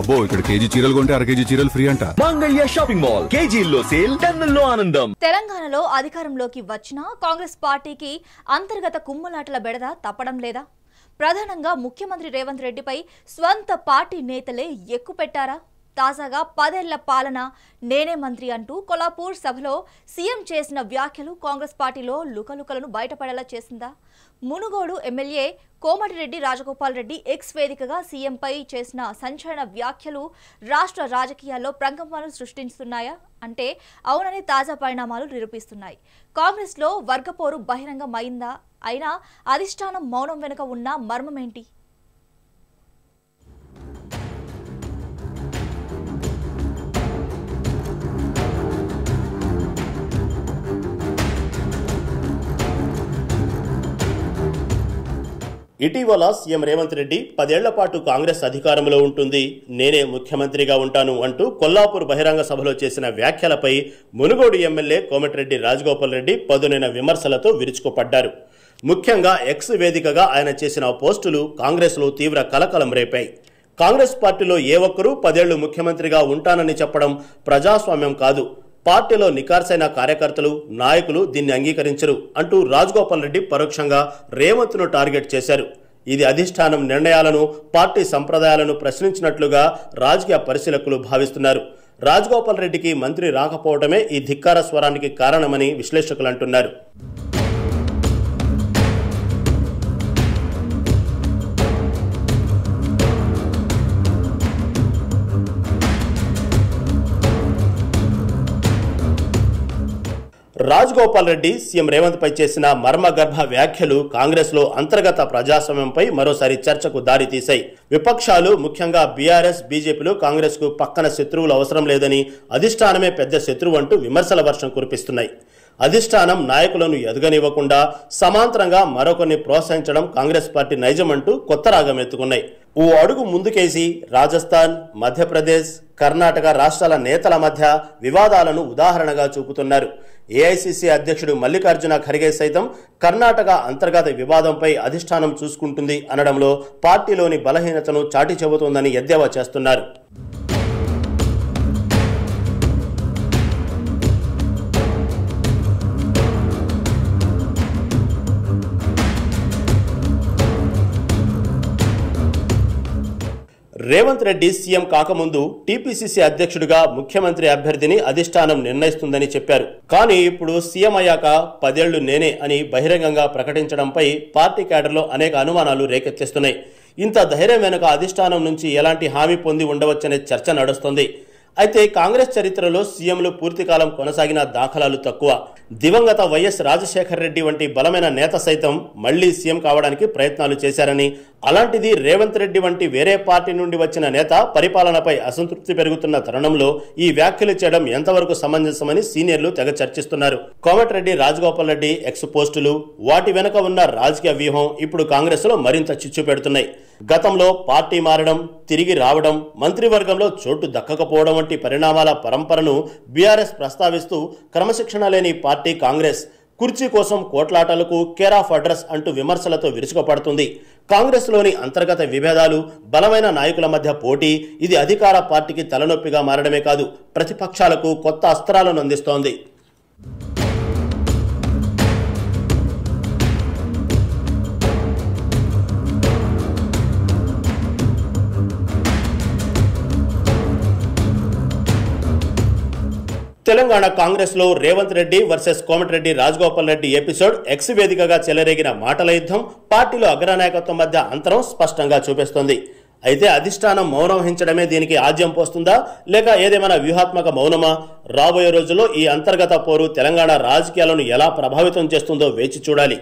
అబ్బో ఇక్కడ కేజీ చీరలు కొంటే అర కేజీ చీరలు ఫ్రీ అంట. మంగళ్య షాపింగ్ మాల్, కేజీల్లో సేల్, టన్నుల్లో ఆనందం. తెలంగాణలో అధికారంలోకి వచ్చినా కాంగ్రెస్ పార్టీకి అంతర్గత కుమ్మలాటల బెడద తప్పడం లేదా? ప్రధానంగా ముఖ్యమంత్రి రేవంత్ రెడ్డిపై స్వంత పార్టీ నేతలే ఎక్కుపెట్టారా? తాజాగా 10 ఏళ్ల పాలన నేనే మంత్రి అంటూ కొల్లాపూర్ సభలో సీఎం చేసిన వ్యాఖ్యలు కాంగ్రెస్ పార్టీలో లుకలుకలను బయటపడేలా చేసిందా? మునుగోడు ఎమ్మెల్యే కోమటిరెడ్డి రాజగోపాల్ రెడ్డి ఎక్స్ వేదికగా సీఎంపై చేసిన సంచలన వ్యాఖ్యలు రాష్ట్ర రాజకీయాల్లో ప్రకంపనలు సృష్టిస్తున్నాయా అంటే అవునని తాజా పరిణామాలు నిరూపిస్తున్నాయి. కాంగ్రెస్లో వర్గపోరు బహిరంగమైందా? అయినా అధిష్టానం మౌనం వెనుక ఉన్న మర్మమేంటి? ఇటీవల సీఎం రేవంత్ రెడ్డి 10 ఏళ్ల పాటు కాంగ్రెస్ అధికారంలో ఉంటుంది, నేనే ముఖ్యమంత్రిగా ఉంటాను అంటూ కొల్లాపూర్ బహిరంగ సభలో చేసిన వ్యాఖ్యలపై మునుగోడు ఎమ్మెల్యే కోమటిరెడ్డి రాజగోపాల్ రెడ్డి పదునైన విమర్శలతో విరుచుకుపడ్డారు. ముఖ్యంగా ఎక్స్ వేదికగా ఆయన చేసిన పోస్టులు కాంగ్రెస్లో తీవ్ర కలకలం రేపాయి. కాంగ్రెస్ పార్టీలో ఏ ఒక్కరూ 10 ఏళ్లు ముఖ్యమంత్రిగా ఉంటానని చెప్పడం ప్రజాస్వామ్యం కాదు, పార్టీలో నికార్సైన కార్యకర్తలు నాయకులు దీన్ని అంగీకరించరు అంటూ రాజగోపాల్ రెడ్డి పరోక్షంగా రేవంత్ను టార్గెట్ చేశారు. ఇది అధిష్టానం నిర్ణయాలను, పార్టీ సంప్రదాయాలను ప్రశ్నించినట్లుగా రాజకీయ పరిశీలకులు భావిస్తున్నారు. రాజగోపాల్ రెడ్డికి మంత్రి రాకపోవడమే ఈ ధిక్కార స్వరానికి కారణమని విశ్లేషకులు అంటున్నారు. రాజగోపాల్ రెడ్డి సీఎం రేవంత్ పై చేసిన మర్మగర్భ వ్యాఖ్యలు కాంగ్రెస్లో అంతర్గత ప్రజాస్వామ్యంపై మరోసారి చర్చకు దారితీశాయి. విపక్షాలు ముఖ్యంగా బీఆర్ఎస్, బీజేపీలు కాంగ్రెస్కు పక్కన శత్రువులు అవసరం లేదని, అధిష్టానమే పెద్ద శత్రువు అంటూ విమర్శల వర్షం కురిపిస్తున్నాయి. అధిష్టానం నాయకులను ఎదగనివ్వకుండా సమాంతరంగా మరొకరిని ప్రోత్సహించడం కాంగ్రెస్ పార్టీ నైజం అంటూ కొత్త రాగం ఎత్తుకున్నాయి. ఓ అడుగు ముందుకేసి రాజస్థాన్, మధ్యప్రదేశ్, కర్ణాటక రాష్ట్రాల నేతల మధ్య వివాదాలను ఉదాహరణగా చూపుతున్నారు. ఏఐసీసీ అధ్యక్షుడు మల్లికార్జున ఖర్గే సైతం కర్ణాటక అంతర్గత వివాదంపై అధిష్టానం చూసుకుంటుంది అనడంలో పార్టీలోని బలహీనతను చాటి చెబుతోందని ఎద్దేవా చేస్తున్నారు. రేవంత్ రెడ్డి సీఎం కాకముందు టీపీసీసీ అధ్యక్షుడిగా ముఖ్యమంత్రి అభ్యర్థిని అధిష్టానం నిర్ణయిస్తుందని చెప్పారు. కానీ ఇప్పుడు సీఎం అయ్యాక 10 ఏళ్లు నేనే అని బహిరంగంగా ప్రకటించడంపై పార్టీ క్యాడర్లో అనేక అనుమానాలు రేకెత్తిస్తున్నాయి. ఇంత ధైర్యం వెనుక అధిష్టానం నుంచి ఎలాంటి హామీ పొంది ఉండవచ్చనే చర్చ నడుస్తోంది. అయితే కాంగ్రెస్ చరిత్రలో సీఎంలు పూర్తికాలం కొనసాగిన దాఖలాలు తక్కువ. దివంగత వైఎస్ రాజశేఖర్ రెడ్డి వంటి బలమైన నేత సైతం మళ్లీ సీఎం కావడానికి ప్రయత్నాలు చేశారని, అలాంటిది రేవంత్ రెడ్డి వంటి వేరే పార్టీ నుండి వచ్చిన నేత పరిపాలనపై అసంతృప్తి పెరుగుతున్న తరుణంలో ఈ వ్యాఖ్యలు చేయడం ఎంతవరకు సమంజసమని సీనియర్లు తెగ చర్చిస్తున్నారు. కోమటిరెడ్డి రాజగోపాల్ రెడ్డి ఎక్స్ పోస్టులు, వాటి వెనుక ఉన్న రాజకీయ వ్యూహం ఇప్పుడు కాంగ్రెస్లో మరింత చిచ్చు పెడుతున్నాయి. గతంలో పార్టీ మారడం, తిరిగి రావడం, మంత్రివర్గంలో చోటు దక్కకపోవడం వంటి పరిణామాల పరంపరను బీఆర్ఎస్ ప్రస్తావిస్తూ క్రమశిక్షణ లేని పార్టీ కాంగ్రెస్ కుర్చీ కోసం కోట్లాటలకు కేర్ ఆఫ్ అడ్రస్ అంటూ విమర్శలతో విరుచుకుపడుతుంది. కాంగ్రెస్లోని అంతర్గత విభేదాలు, బలమైన నాయకుల మధ్య పోటీ ఇది అధికార పార్టీకి తలనొప్పిగా మారడమే కాదు, ప్రతిపక్షాలకు కొత్త అస్త్రాలను అందిస్తోంది. తెలంగాణ కాంగ్రెస్ లో Revanth Reddy versus Komatireddy Rajagopal Reddy episode X వేదికగా చెలరేగిన మాటల యుద్ధం పార్టీలో అగ్రనాయకత్వం మధ్య అంతరం స్పష్టంగా చూపిస్తోంది. అయితే అధిష్టానం మౌనం వహించడమే దీనికి ఆజ్యం పోస్తుందా, లేక ఏదేమైనా వ్యూహాత్మక మౌనమా? రాబోయే రోజుల్లో ఈ అంతర్గత పోరు తెలంగాణ రాజకీయాలను ఎలా ప్రభావితం చేస్తుందో వేచి చూడాలి.